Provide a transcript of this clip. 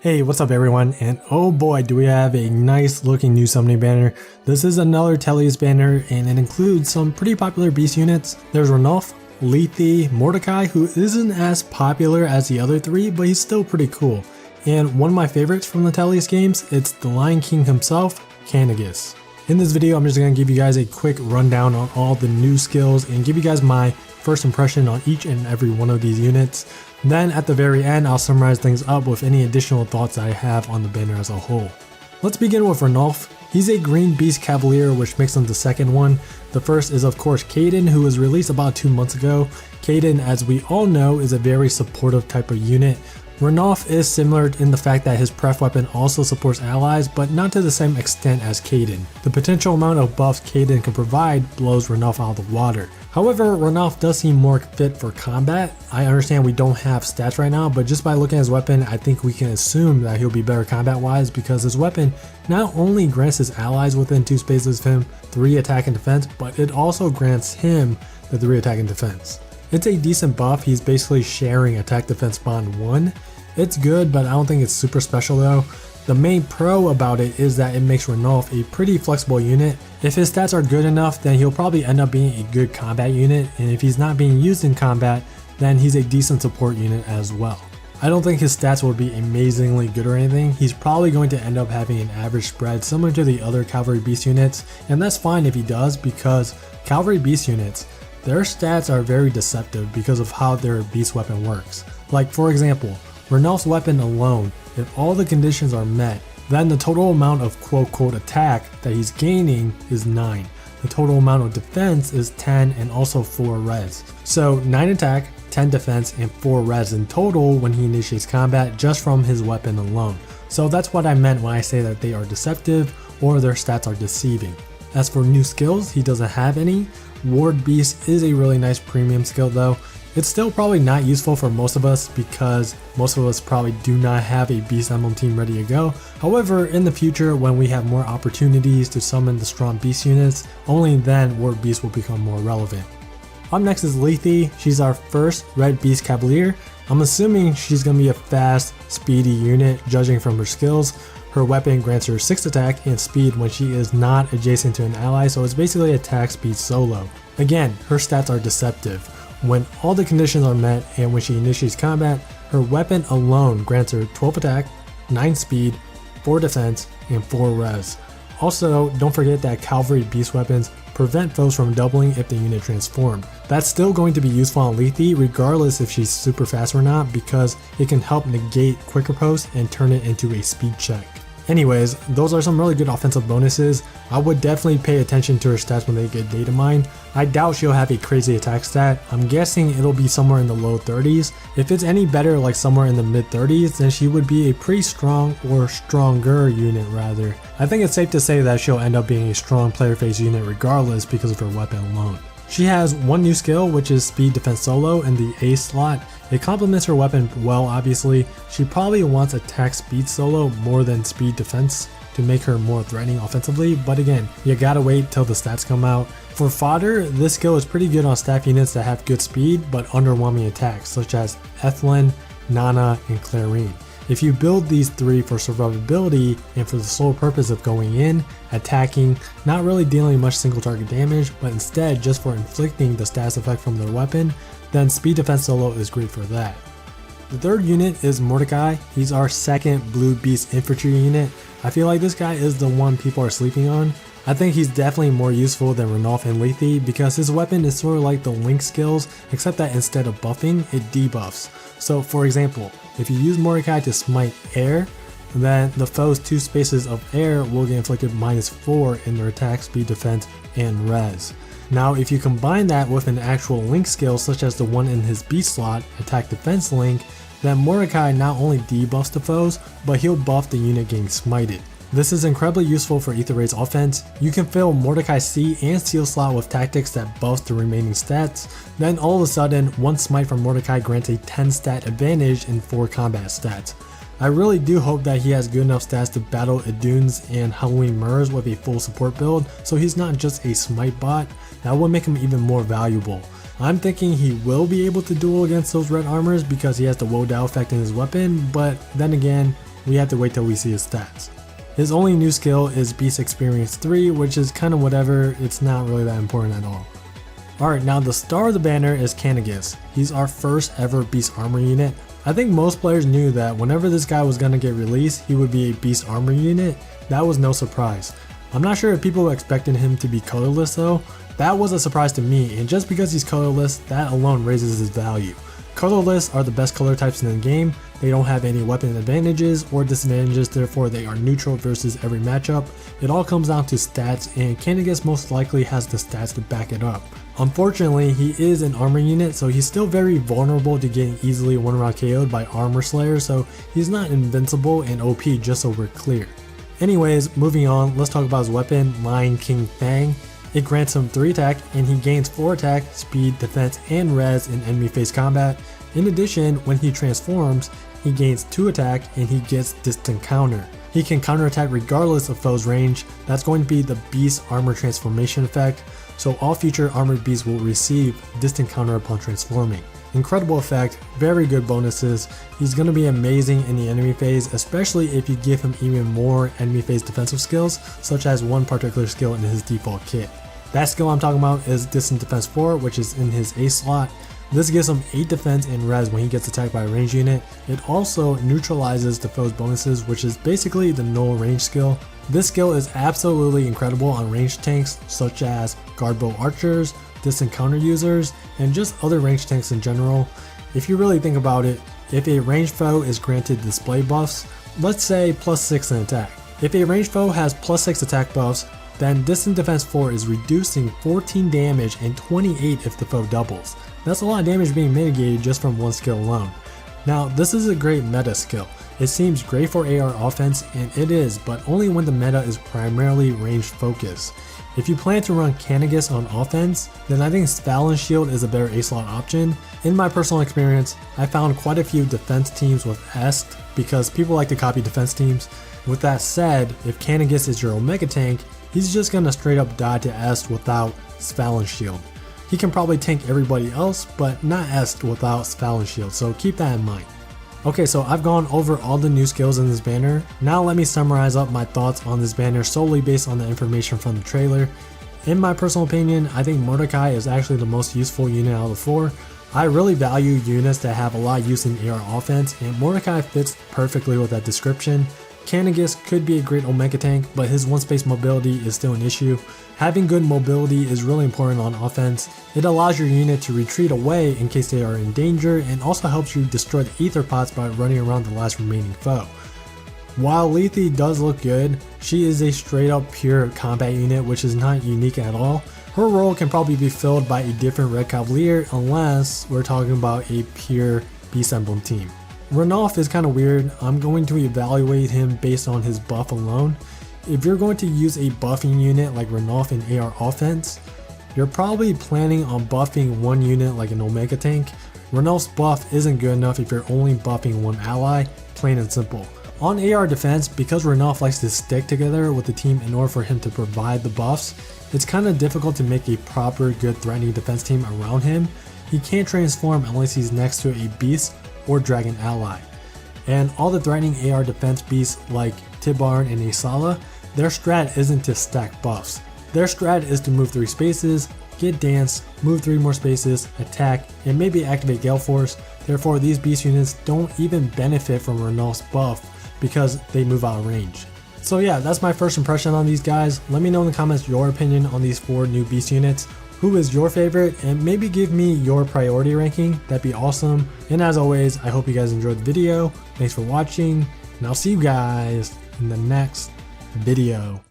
Hey, what's up everyone, and oh boy do we have a nice looking new summoning banner. This is another Tellius banner and it includes some pretty popular beast units. There's Ranulf, Lethe, Mordecai, who isn't as popular as the other three, but he's still pretty cool. And one of my favorites from the Tellius games, it's the Lion King himself, Caineghis. In this video I'm just going to give you guys a quick rundown on all the new skills and give you guys my first impression on each and every one of these units. Then at the very end, I'll summarize things up with any additional thoughts I have on the banner as a whole. Let's begin with Ranulf. He's a green beast cavalier, which makes him the second one. The first is of course Caden, who was released about 2 months ago. Caden, as we all know, is a very supportive type of unit. Ranulf is similar in the fact that his pref weapon also supports allies, but not to the same extent as Caden. The potential amount of buffs Caden can provide blows Ranulf out of the water. However, Ranulf does seem more fit for combat. I understand we don't have stats right now, but just by looking at his weapon, I think we can assume that he'll be better combat wise because his weapon not only grants his allies within 2 spaces of him 3 attack and defense, but it also grants him the 3 attack and defense. It's a decent buff. He's basically sharing attack defense bond 1. It's good, but I don't think it's super special though. The main pro about it is that it makes Ranulf a pretty flexible unit. If his stats are good enough, then he'll probably end up being a good combat unit, and if he's not being used in combat, then he's a decent support unit as well. I don't think his stats will be amazingly good or anything. He's probably going to end up having an average spread similar to the other cavalry beast units, and that's fine if he does because cavalry beast units, their stats are very deceptive because of how their beast weapon works. Like for example, Ranulf's weapon alone, if all the conditions are met, then the total amount of quote-unquote attack that he's gaining is 9. The total amount of defense is 10 and also 4 res. So 9 attack, 10 defense, and 4 res in total when he initiates combat just from his weapon alone. So that's what I meant when I say that they are deceptive or their stats are deceiving. As for new skills, he doesn't have any. Ward Beast is a really nice premium skill though. It's still probably not useful for most of us because most of us probably do not have a Beast Emblem team ready to go. However, in the future when we have more opportunities to summon the strong Beast units, only then Ward Beast will become more relevant. Up next is Lethe. She's our first Red Beast Cavalier. I'm assuming she's going to be a fast, speedy unit judging from her skills. Her weapon grants her 6 attack and speed when she is not adjacent to an ally, so it's basically attack speed solo. Again, her stats are deceptive. When all the conditions are met and when she initiates combat, her weapon alone grants her 12 attack, 9 speed, 4 defense, and 4 res. Also, don't forget that cavalry beast weapons prevent foes from doubling if the unit transformed. That's still going to be useful on Lethe regardless if she's super fast or not because it can help negate quicker post and turn it into a speed check. Anyways, those are some really good offensive bonuses. I would definitely pay attention to her stats when they get data mined. I doubt she'll have a crazy attack stat. I'm guessing it'll be somewhere in the low 30s. If it's any better, like somewhere in the mid 30s, then she would be a pretty strong or stronger unit rather. I think it's safe to say that she'll end up being a strong player phase unit regardless because of her weapon alone. She has one new skill, which is speed defense solo in the A slot. It complements her weapon well obviously. She probably wants attack speed solo more than speed defense to make her more threatening offensively, but again, you gotta wait till the stats come out. For fodder, this skill is pretty good on staff units that have good speed but underwhelming attacks such as Ethlyn, Nana, and Clarine. If you build these 3 for survivability and for the sole purpose of going in, attacking, not really dealing much single target damage, but instead just for inflicting the stats effect from their weapon, then speed defense solo is great for that. The third unit is Mordecai. He's our second blue beast infantry unit. I feel like this guy is the one people are sleeping on. I think he's definitely more useful than Ranulf and Lethe because his weapon is sort of like the Link skills, except that instead of buffing, it debuffs. So for example, if you use Mordecai to smite air, then the foe's 2 spaces of air will get inflicted -4 in their attack, speed, defense, and res. Now if you combine that with an actual Link skill such as the one in his beast slot, attack defense Link, then Mordecai not only debuffs the foes, but he'll buff the unit getting smited. This is incredibly useful for Aether Raid's offense. You can fill Mordecai's C and Seal slot with tactics that buffs the remaining stats, then all of a sudden, one smite from Mordecai grants a 10 stat advantage in 4 combat stats. I really do hope that he has good enough stats to battle Iduns and Halloween Murs with a full support build, so he's not just a smite bot. That would make him even more valuable. I'm thinking he will be able to duel against those red armors because he has the Woe Dow effect in his weapon, but then again, we have to wait till we see his stats. His only new skill is Beast Experience 3, which is kind of whatever, it's not really that important at all. Alright, now the star of the banner is Caineghis. He's our first ever Beast Armor unit. I think most players knew that whenever this guy was going to get released, he would be a Beast Armor unit. That was no surprise. I'm not sure if people expected him to be colorless though. That was a surprise to me, and just because he's colorless, that alone raises his value. Colorless are the best color types in the game. They don't have any weapon advantages or disadvantages, therefore they are neutral versus every matchup. It all comes down to stats, and Caineghis most likely has the stats to back it up. Unfortunately, he is an armor unit, so he's still very vulnerable to getting easily one round KO'd by armor slayers, so he's not invincible and OP, just so we're clear. Anyways, moving on, let's talk about his weapon, Lion King Fang. It grants him 3 attack, and he gains 4 attack, speed, defense, and res in enemy face combat. In addition, when he transforms, he gains 2 attack and he gets distant counter. He can counterattack regardless of foe's range. That's going to be the Beast Armor Transformation effect, so all future armored beasts will receive distant counter upon transforming. Incredible effect, very good bonuses. He's going to be amazing in the enemy phase, especially if you give him even more enemy phase defensive skills, such as one particular skill in his default kit. That skill I'm talking about is Distant Defense 4, which is in his A slot. This gives him 8 defense and res when he gets attacked by a ranged unit. It also neutralizes the foe's bonuses, which is basically the null range skill. This skill is absolutely incredible on ranged tanks such as guard bow archers, distant counter users, and just other ranged tanks in general. If you really think about it, if a ranged foe is granted display buffs, let's say +6 in attack. If a ranged foe has +6 attack buffs, then Distant Defense 4 is reducing 14 damage and 28 if the foe doubles. That's a lot of damage being mitigated just from one skill alone. Now, this is a great meta skill. It seems great for AR offense, and it is, but only when the meta is primarily ranged focus. If you plan to run Caineghis on offense, then I think Spallin Shield is a better A-slot option. In my personal experience, I found quite a few defense teams with Est because people like to copy defense teams. With that said, if Caineghis is your Omega tank, he's just gonna straight up die to Est without Spallin Shield. He can probably tank everybody else, but not Est without Spallin Shield, so keep that in mind. Okay, so I've gone over all the new skills in this banner. Now let me summarize up my thoughts on this banner solely based on the information from the trailer. In my personal opinion, I think Mordecai is actually the most useful unit out of the 4. I really value units that have a lot of use in AR offense, and Mordecai fits perfectly with that description. Caineghis could be a great Omega tank, but his one space mobility is still an issue. Having good mobility is really important on offense. It allows your unit to retreat away in case they are in danger, and also helps you destroy the ether pots by running around the last remaining foe. While Lethe does look good, she is a straight up pure combat unit, which is not unique at all. Her role can probably be filled by a different Red Cavalier unless we're talking about a pure Beast Emblem team. Ranulf is kind of weird. I'm going to evaluate him based on his buff alone. If you're going to use a buffing unit like Ranulf in AR offense, you're probably planning on buffing one unit like an Omega tank. Ranulf's buff isn't good enough if you're only buffing one ally, plain and simple. On AR defense, because Ranulf likes to stick together with the team in order for him to provide the buffs, it's kind of difficult to make a proper good threatening defense team around him. He can't transform unless he's next to a beast or dragon ally. And all the threatening AR defense beasts like Tibarn and Asala, their strat isn't to stack buffs. Their strat is to move 3 spaces, get dance, move 3 more spaces, attack, and maybe activate Gale Force. Therefore, these beast units don't even benefit from Ranulf's buff because they move out of range. So yeah, that's my first impression on these guys. Let me know in the comments your opinion on these 4 new beast units. Who is your favorite, and maybe give me your priority ranking, that'd be awesome. And as always, I hope you guys enjoyed the video. Thanks for watching, and I'll see you guys in the next video.